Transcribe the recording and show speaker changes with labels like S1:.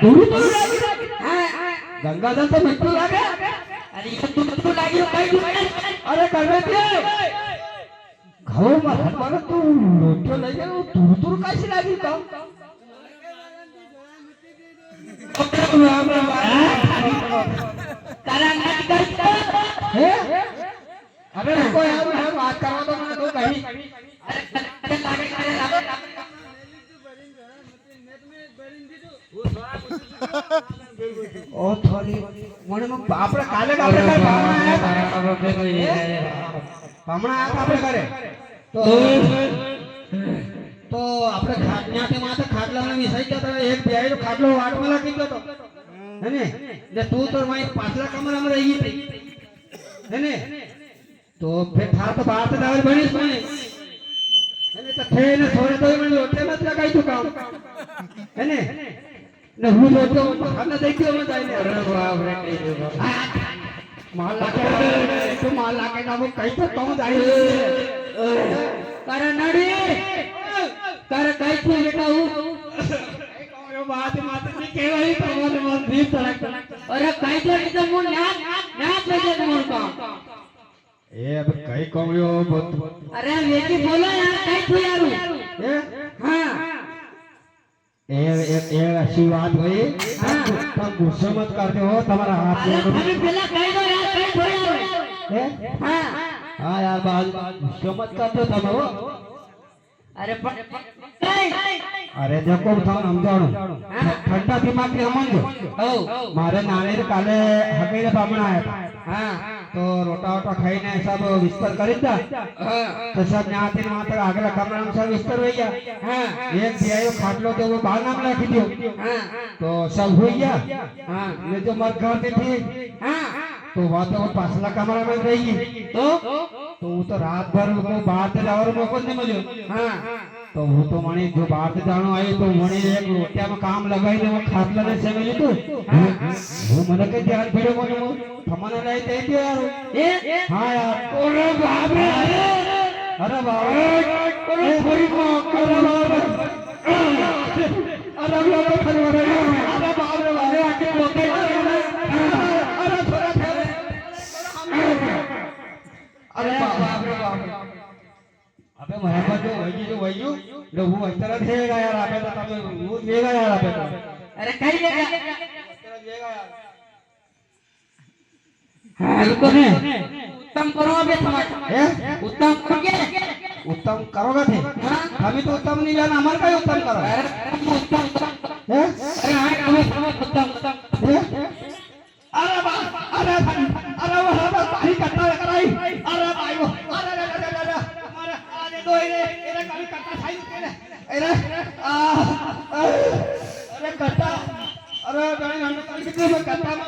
S1: થોડું થોડું લાગી ગંગાધર તો મીઠું લાગે
S2: અરે ઈ તો મીઠું લાગ્યું કઈ
S1: અરે કરવે છે ઘઉંમાં હટવાનો તું લોટો લઈ ગયો થોડું થોડું કાશી લાગી તો
S2: તારા નાચ કરતો
S1: હે અરે કોઈ આવું હે વાત કરવા તો મને તો કહી
S2: અરે લાગે લાગે
S1: ઓ થોડી મને આપણે કાલે આપણે ઘરે હમણાં આપણે ઘરે તો આપણે ખાટલાથી માથે ખાટલાનો વિષય તો એક બેયનો ખાટલો વાટમાં લાગી ગયો તો હેને ને તું તો મારી પાછલા કમરામાં રહી ગઈ હેને તો ફેર થાર તો બહાર તો દાવર બની મને હેને તો થઈને થોડે તો મને લોટે મત લગાઈ તું કામ હેને ને હું લોટો ખાના દઈ ગયો મને જાય અરે બાપ રે માલ લાગે તો માલ લાગે ના હું કઈ તો કોમ જાય
S2: તારા નડી તારા કઈ છું બેટા હું
S1: बात मात्र नहीं केवल ही प्रमाण मन दीप तड़क
S2: अरे कई तो नहीं तो मुन नाच नाच लगे मुन का
S1: ए अब कई कोमयो बहुत
S2: अरे बेटी बोलो यार कई छू यारू
S1: ए
S2: हां
S1: ए ऐसी बात हुई तुम गुस्सा मत करते हो तुम्हारा हाथ
S2: अरे अभी पहला कई दो यार कई छू यारू
S1: ए
S2: हां
S1: हां यार बात गुस्सा मत करते हो तुम हो
S2: अरे
S1: अरे देखो तुम समझाणो ठंडा दिमाग से समझो मारे नाने काले हकेले बामण आया था हां तो रोटा वोटा खाई ने सब विस्तर કરી દા તો सब ન્યાથી માત્ર આગલા કમરામાં सब વિસ્तर હોઈ ગયા हां એક બેયો ખાટલો તો वो बाहर नाम રાખી दियो हां तो सब होई गया हां ने जो मर घर पे थी हां तो वहां तो पाछला कमरा में रही तो वो तो रात भर वो बाहर से जावर मौको नहीं मिलो हां तो वो तो मणि जो बाहर से जानो आई तो मणि एक रोटिया में काम लगाई ने वो खाटला ने से मिली तो वो મને કે ધ્યાન પડ્યો મને તમને લઈ દે દે યાર એ હા યાર ઓરે બાપ રે અરે બાપ ઓરે થોડી કો અરે બાપ અરે બાપ ફરવા રે અરે બાપ રે અરે આકે બોકે અરે થોડા અરે બાપ રે બાપ अबे महाराज जो वही लो वो इस तरह देगा यार आपे तो तब वो देगा यार आपे तो
S2: अरे कई देगा
S1: इस तरह देगा यार
S2: हां रुको ने उत्तम करो अबे समाज उत्तम करोगे
S1: उत्तम करोगे थे हम तो उत्तम नहीं जाना हमारे का उत्तम करो
S2: अरे उत्तम
S1: है
S2: अरे हां हम उत्तम
S1: अरे वो हम पानी कट्टा कराई अरे भाई वो अरे तो इरे कभी कट्टा खाई इरे अरे कट्टा अरे गाड़ी हम कितने में कट्टा में